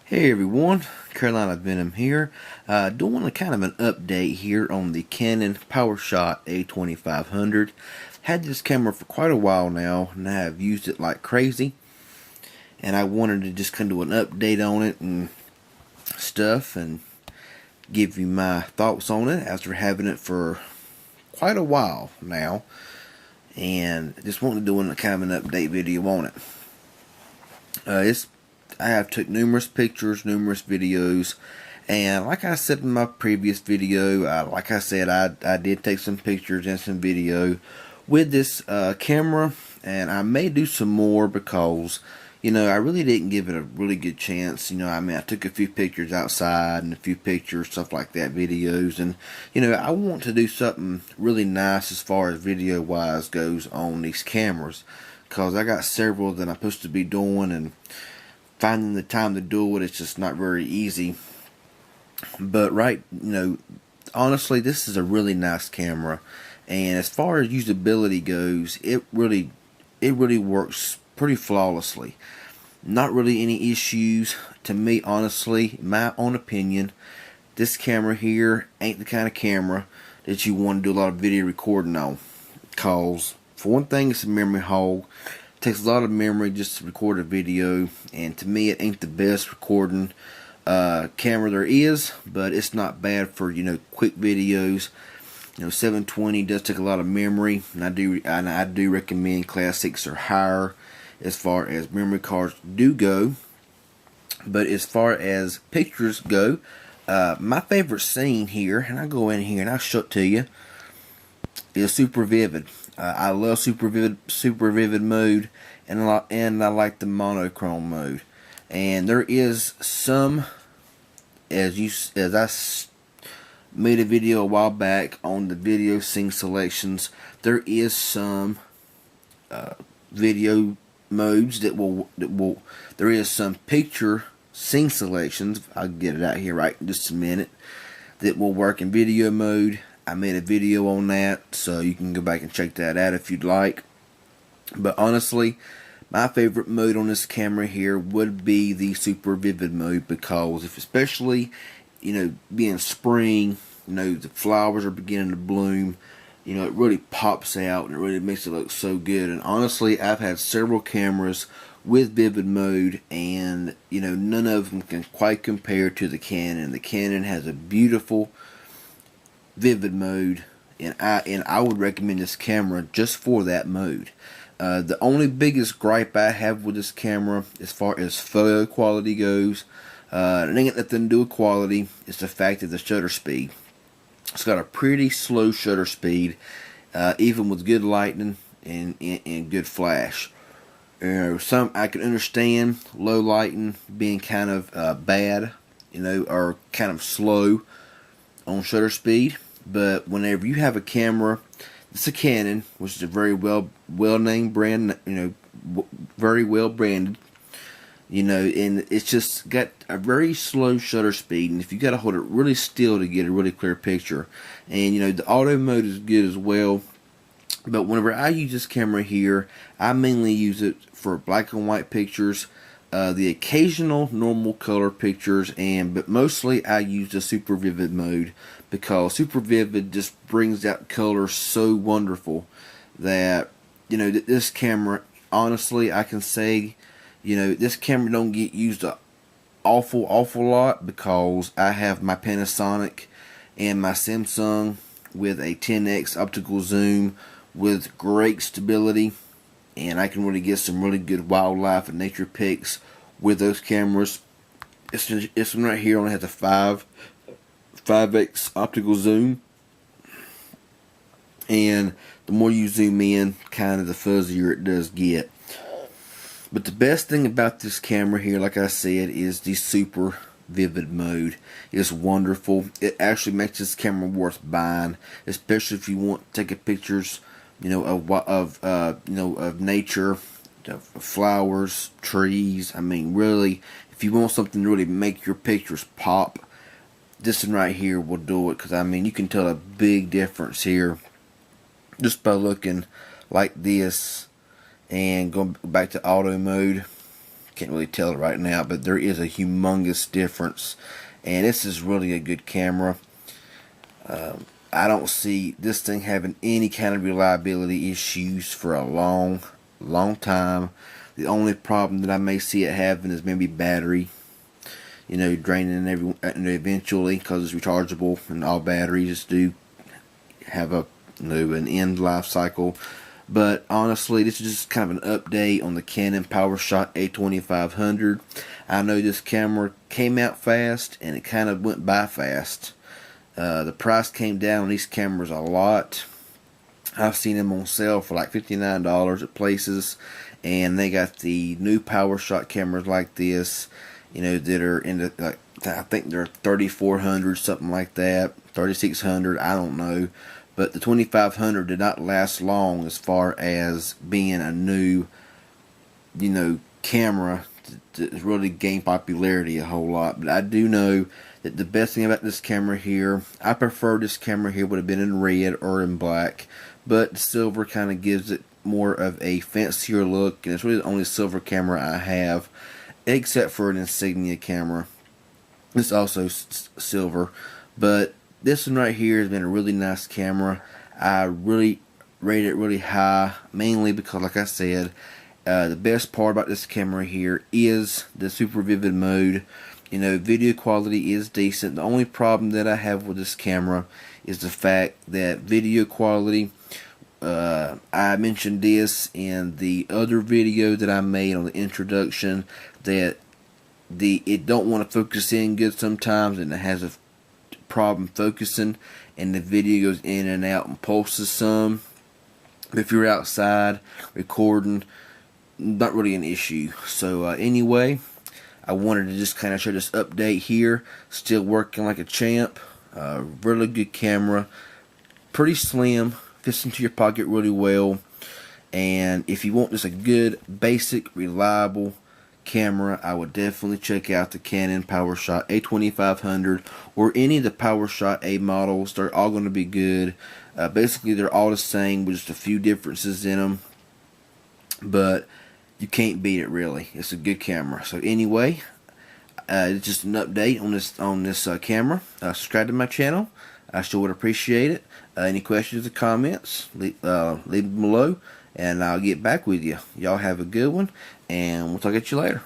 Hey everyone, Carolina Venom here. Doing a kind of an update here on the Canon Powershot A2500. Had this camera for quite a while now, and I have used it like crazy. And I wanted to just kind of do an update on it and stuff, and give you my thoughts on it after having it for quite a while now. And just wanted to do a kind of an update video on it. I have took numerous pictures, numerous videos, and like I said in my previous video, like I said, I did take some pictures and some video with this camera, and I may do some more because, I really didn't give it a really good chance. I took a few pictures outside and a few pictures, stuff like that, videos, and, I want to do something really nice as far as video-wise goes on these cameras, because I got several that I'm supposed to be doing, and finding the time to do it, it's just not very easy. But honestly, this is a really nice camera, and as far as usability goes, it really works pretty flawlessly. Not really any issues to me, honestly. My own opinion, this camera here ain't the kind of camera that you want to do a lot of video recording on, cause for one thing, it's a memory hog. Takes a lot of memory just to record a video, and to me it ain't the best recording camera there is, but it's not bad for quick videos. 720 does take a lot of memory, and I do recommend classics or higher as far as memory cards do go. But as far as pictures go, my favorite scene here, and I'll go in here and I'll show it to you, is super vivid. I love super vivid mode, and I like the monochrome mode. And there is some, as I made a video a while back on the video scene selections, there is some video modes that will there is some picture scene selections. I'll get it out here right in just a minute, that will work in video mode. I made a video on that, so you can go back and check that out if you'd like. But honestly, my favorite mode on this camera here would be the super vivid mode, because especially, being spring, the flowers are beginning to bloom, it really pops out and it really makes it look so good. And honestly, I've had several cameras with vivid mode, and none of them can quite compare to the Canon. The Canon has a beautiful vivid mode, and I would recommend this camera just for that mode. The only biggest gripe I have with this camera, as far as photo quality goes, it ain't got nothing to do with quality. It's the fact that the shutter speed. It's got a pretty slow shutter speed, even with good lighting and good flash. Some I can understand low lighting being kind of bad, or kind of slow on shutter speed. But whenever you have a camera, it's a Canon, which is a very well named brand, very well branded, and it's just got a very slow shutter speed, and if you got to hold it really still to get a really clear picture, and the auto mode is good as well. But whenever I use this camera here, I mainly use it for black and white pictures, the occasional normal color pictures, but mostly I use the super vivid mode, because super vivid just brings out color so wonderful that this camera, honestly, I can say, this camera don't get used an awful lot, because I have my Panasonic and my Samsung with a 10x optical zoom with great stability, and I can really get some really good wildlife and nature pics with those cameras. This one right here only has a 5x optical zoom, and the more you zoom in, kind of the fuzzier it does get. But the best thing about this camera here, like I said, is the super vivid mode. It's wonderful. It actually makes this camera worth buying, especially if you want to take pictures, of nature, of flowers, trees. Really, if you want something to really make your pictures pop, this one right here will do it. Because you can tell a big difference here just by looking like this and going back to auto mode. can't really tell it right now, but there is a humongous difference, and this is really a good camera. I don't see this thing having any kind of reliability issues for a long time. The only problem that I may see it having is maybe battery, draining eventually, because it's rechargeable, and all batteries do have an end life cycle. But honestly, this is just kind of an update on the Canon Powershot A2500. I know this camera came out fast, and it kind of went by fast. The price came down on these cameras a lot. I've seen them on sale for like $59 at places, and they got the new Powershot cameras like this, that are in the, I think they're 3400, something like that, 3600, I don't know. But the 2500 did not last long as far as being a new, camera that really gained popularity a whole lot. But I do know that the best thing about this camera here, I prefer this camera here would have been in red or in black, but the silver kind of gives it more of a fancier look, and it's really the only silver camera I have, except for an Insignia camera. It's also silver, but this one right here has been a really nice camera. I really rate it really high, mainly because, like I said, the best part about this camera here is the super vivid mode. Video quality is decent. The only problem that I have with this camera is the fact that video quality, I mentioned this in the other video that I made on the introduction, that it don't want to focus in good sometimes, and it has a problem focusing, and the video goes in and out and pulses some. If you're outside recording, not really an issue. So anyway, I wanted to just kind of show this update here. Still working like a champ. Really good camera, pretty slim, fits into your pocket really well. And if you want just a good, basic, reliable camera, I would definitely check out the Canon Powershot A2500 or any of the Powershot A models. They're all going to be good. Basically, they're all the same with just a few differences in them, but you can't beat it, really. It's a good camera. So anyway, it's just an update on this camera. Subscribe to my channel. I sure would appreciate it. Any questions or comments, leave them below, and I'll get back with you. Y'all have a good one, and we'll talk at you later.